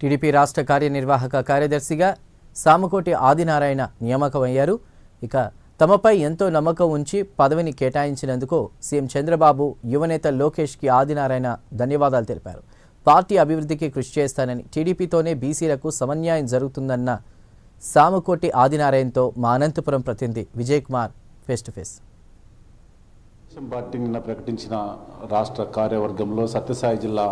TDP రాష్ట్ర కార్యనిర్వాహక కార్యదర్శిగా సామకోటి ఆదినారాయణ నియామకమయ్యారు. ఇక తమపై ఎంతో నమ్మకం ఉంచి పదవిని కేటాయించినందుకు సీఎం చంద్రబాబు, యువనేత లోకేష్కి ఆదినారాయణ ధన్యవాదాలు తెలిపారు. పార్టీ అభివృద్ధికి కృషి చేస్తానని, టీడీపీతోనే బీసీలకు సమన్యాయం జరుగుతుందన్న సామకోటి ఆదినారాయణతో మా అనంతపురం ప్రతినిధి Vijay Kumar face to face. Party నిన్న ప్రకటించిన రాష్ట్ర కార్యవర్గంలో సత్యసాయి జిల్లా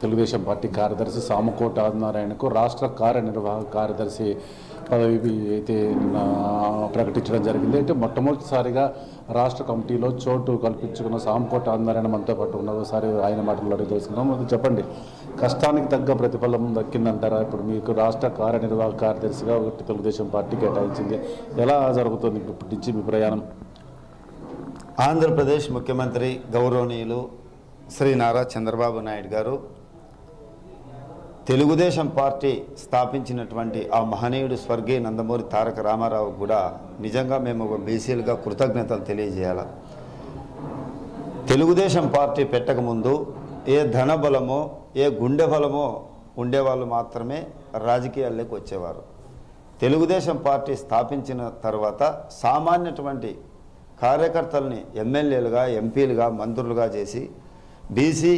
తెలుగుదేశం పార్టీ కార్యదర్శి సామకోటి ఆదినారాయణకు రాష్ట్ర కార్యనిర్వాహక కార్యదర్శి పదవి అయితే ప్రకటించడం జరిగింది. అయితే మొట్టమొదటిసారిగా రాష్ట్ర కమిటీలో చోటు కల్పించుకున్న సామకోటి ఆదినారాయణ మనతో పాటు ఉన్నారు. ఒకసారి ఆయన మాటలు అడిగి తెలుసుకుందాం. చెప్పండి, కష్టానికి తగ్గ ప్రతిఫలం దక్కిందంటారా? ఇప్పుడు మీకు రాష్ట్ర కార్యనిర్వాహక కార్యదర్శిగా తెలుగుదేశం పార్టీ కేటాయించింది, ఎలా జరుగుతుంది ఇప్పటి నుంచి మీ ప్రయాణం? ఆంధ్రప్రదేశ్ ముఖ్యమంత్రి గౌరవనీయులు శ్రీ నారా చంద్రబాబు నాయుడు గారు తెలుగుదేశం పార్టీ స్థాపించినటువంటి ఆ మహనీయుడు స్వర్గీయ నందమూరి తారక రామారావు కూడా నిజంగా మేము ఒక బీసీలుగా కృతజ్ఞతలు తెలియజేయాలి. తెలుగుదేశం పార్టీ పెట్టకముందు ఏ ధనబలమో ఏ గుండె బలమో ఉండేవాళ్ళు మాత్రమే రాజకీయాల్లోకి వచ్చేవారు. తెలుగుదేశం పార్టీ స్థాపించిన తర్వాత సామాన్యటువంటి కార్యకర్తల్ని ఎమ్మెల్యేలుగా, ఎంపీలుగా, మంత్రులుగా చేసి బీసీ,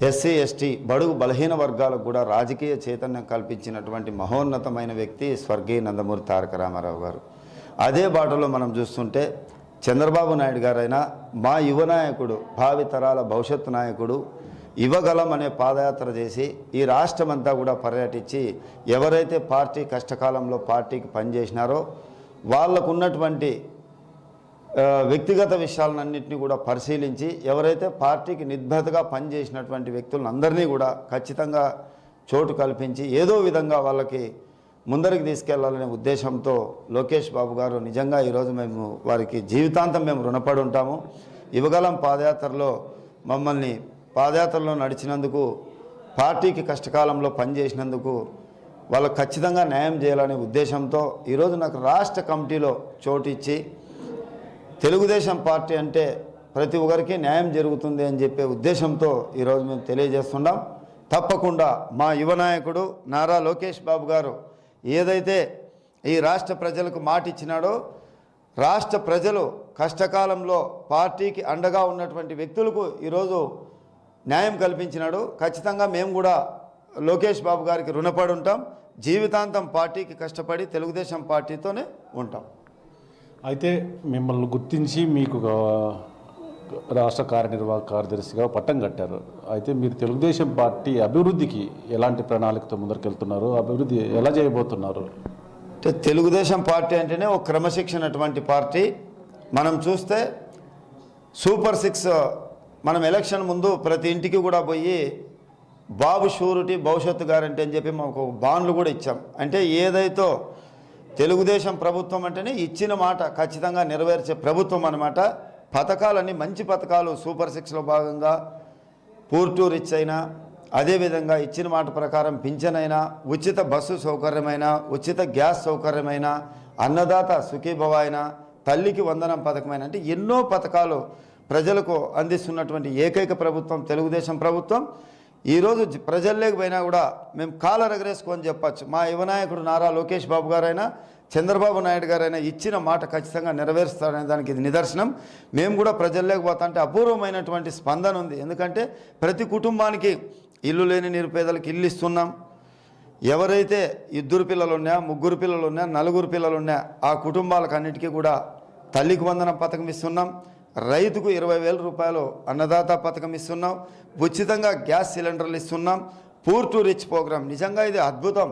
ఎస్సీ, ఎస్టీ, బడుగు బలహీన వర్గాలకు కూడా రాజకీయ చైతన్యం కల్పించినటువంటి మహోన్నతమైన వ్యక్తి స్వర్గీయ నందమూరి తారక రామారావు గారు. అదే బాటలో మనం చూస్తుంటే చంద్రబాబు నాయుడు గారైనా మా యువ నాయకుడు, భావితరాల భవిష్యత్తు నాయకుడు, యువగలం అనే పాదయాత్ర చేసి ఈ రాష్ట్రమంతా కూడా పర్యటించి ఎవరైతే పార్టీ కష్టకాలంలో పార్టీకి పనిచేసినారో వాళ్ళకు ఉన్నటువంటి వ్యక్తిగత విషయాలన్నింటినీ కూడా పరిశీలించి ఎవరైతే పార్టీకి నిర్భయతగా పనిచేసినటువంటి వ్యక్తులను అందరినీ కూడా ఖచ్చితంగా చోటు కల్పించి ఏదో విధంగా వాళ్ళకి ముందరికి తీసుకెళ్లాలనే ఉద్దేశంతో లోకేష్ బాబు గారు నిజంగా ఈరోజు మేము వారికి జీవితాంతం మేము రుణపడి ఉంటాము. యువగలం పాదయాత్రలో మమ్మల్ని పాదయాత్రలో నడిచినందుకు, పార్టీకి కష్టకాలంలో పనిచేసినందుకు వాళ్ళకు ఖచ్చితంగా న్యాయం చేయాలనే ఉద్దేశంతో ఈరోజు నాకు రాష్ట్ర కమిటీలో చోటు ఇచ్చి తెలుగుదేశం పార్టీ అంటే ప్రతి ఒక్కరికి న్యాయం జరుగుతుంది అని చెప్పే ఉద్దేశంతో ఈరోజు మేము తెలియజేస్తున్నాం. తప్పకుండా మా యువ నాయకుడు నారా లోకేష్ బాబు గారు ఏదైతే ఈ రాష్ట్ర ప్రజలకు మాట ఇచ్చినాడో, రాష్ట్ర ప్రజలు కష్టకాలంలో పార్టీకి అండగా ఉన్నటువంటి వ్యక్తులకు ఈరోజు న్యాయం కల్పించినాడు. ఖచ్చితంగా మేము కూడా లోకేష్ బాబు గారికి రుణపడి ఉంటాం. జీవితాంతం పార్టీకి కష్టపడి తెలుగుదేశం పార్టీతోనే ఉంటాం. అయితే మిమ్మల్ని గుర్తించి మీకు రాష్ట్ర కార్యనిర్వాహక కార్యదర్శిగా పట్టం కట్టారు. అయితే మీరు తెలుగుదేశం పార్టీ అభివృద్ధికి ఎలాంటి ప్రణాళికతో ముందరికెళ్తున్నారు? అభివృద్ధి ఎలా చేయబోతున్నారు? అంటే తెలుగుదేశం పార్టీ అంటేనే ఒక క్రమశిక్షణటువంటి పార్టీ. మనం చూస్తే సూపర్ 6 మనం ఎలక్షన్ ముందు ప్రతి ఇంటికి కూడా పోయి బాబు షూరిటీ భవిష్యత్తు గ్యారంటీ అని చెప్పి మాకు బాండ్లు కూడా ఇచ్చాం. అంటే ఏదైతే తెలుగుదేశం ప్రభుత్వం అంటేనే ఇచ్చిన మాట ఖచ్చితంగా నెరవేర్చే ప్రభుత్వం అన్నమాట. పథకాలన్నీ మంచి పథకాలు సూపర్ 6లో భాగంగా పూర్ టు రిచ్ అయినా, అదేవిధంగా ఇచ్చిన మాట ప్రకారం పింఛన్ అయినా, ఉచిత బస్సు సౌకర్యమైనా, ఉచిత గ్యాస్ సౌకర్యమైనా, అన్నదాత సుఖీభవ అయినా, తల్లికి వందనం పథకమైన, అంటే ఎన్నో పథకాలు ప్రజలకు అందిస్తున్నటువంటి ఏకైక ప్రభుత్వం తెలుగుదేశం ప్రభుత్వం. ఈరోజు ప్రజల్లోకి పోయినా కూడా మేము కాలరగరేసుకొని చెప్పచ్చు. మా యువ నాయకుడు నారా లోకేష్ బాబు గారైనా, చంద్రబాబు నాయుడు గారైనా ఇచ్చిన మాట ఖచ్చితంగా నెరవేరుస్తారనే దానికి ఇది నిదర్శనం. మేము కూడా ప్రజల్లోకి పోతా అంటే అపూర్వమైనటువంటి స్పందన ఉంది. ఎందుకంటే ప్రతి కుటుంబానికి ఇల్లు లేని నిరుపేదలకు ఇల్లు ఇస్తున్నాం. ఎవరైతే 2 పిల్లలు ఉన్నా, 3 పిల్లలు ఉన్నా, 4 పిల్లలు ఉన్నా ఆ కుటుంబాలకు అన్నిటికీ కూడా తల్లికి వందనం పథకం ఇస్తున్నాం. రైతుకు 20,000 రూపాయలు అన్నదాత పథకం ఇస్తున్నాం. ఉచితంగా గ్యాస్ సిలిండర్లు ఇస్తున్నాం. Poor to rich program. నిజంగా ఇది అద్భుతం.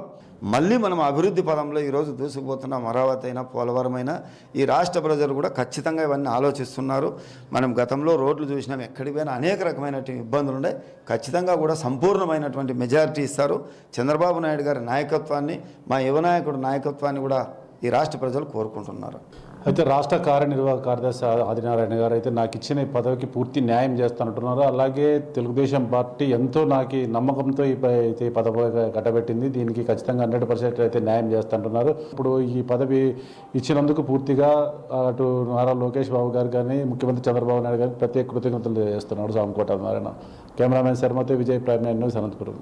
మళ్ళీ మనం అభివృద్ధి పదంలో ఈరోజు దూసుకుపోతున్నాం. అమరావతి అయినా, పోలవరం అయినా ఈ రాష్ట్ర ప్రజలు కూడా ఖచ్చితంగా ఇవన్నీ ఆలోచిస్తున్నారు. మనం గతంలో రోడ్లు చూసినాం, ఎక్కడికి పోయినా అనేక రకమైనటువంటి ఇబ్బందులు ఉన్నాయి. ఖచ్చితంగా కూడా సంపూర్ణమైనటువంటి మెజారిటీ ఇస్తారు. చంద్రబాబు నాయుడు గారి నాయకత్వాన్ని, మా యువ నాయకుడు నాయకత్వాన్ని కూడా ఈ రాష్ట్ర ప్రజలు కోరుకుంటున్నారు. అయితే రాష్ట్ర కార్యనిర్వాహక కార్యదర్శి ఆదినారాయణ గారు అయితే నాకు ఇచ్చిన ఈ పదవికి పూర్తి న్యాయం చేస్తానంటున్నారు. అలాగే తెలుగుదేశం పార్టీ ఎంతో నాకు నమ్మకంతో ఈ పదవి కట్టబెట్టింది, దీనికి ఖచ్చితంగా 100% అయితే న్యాయం చేస్తుంటున్నారు. ఇప్పుడు ఈ పదవి ఇచ్చినందుకు పూర్తిగా అటు నారా లోకేష్ బాబు గారు కానీ, ముఖ్యమంత్రి చంద్రబాబు నాయుడు గారికి ప్రత్యేక కృతజ్ఞతలు చేస్తున్నాడు సామకోటి ఆదినారాయణ. కెమెరామెన్ శర్మతో విజయ్ ప్రైమ్ 9 న్యూస్ అనంతపురం.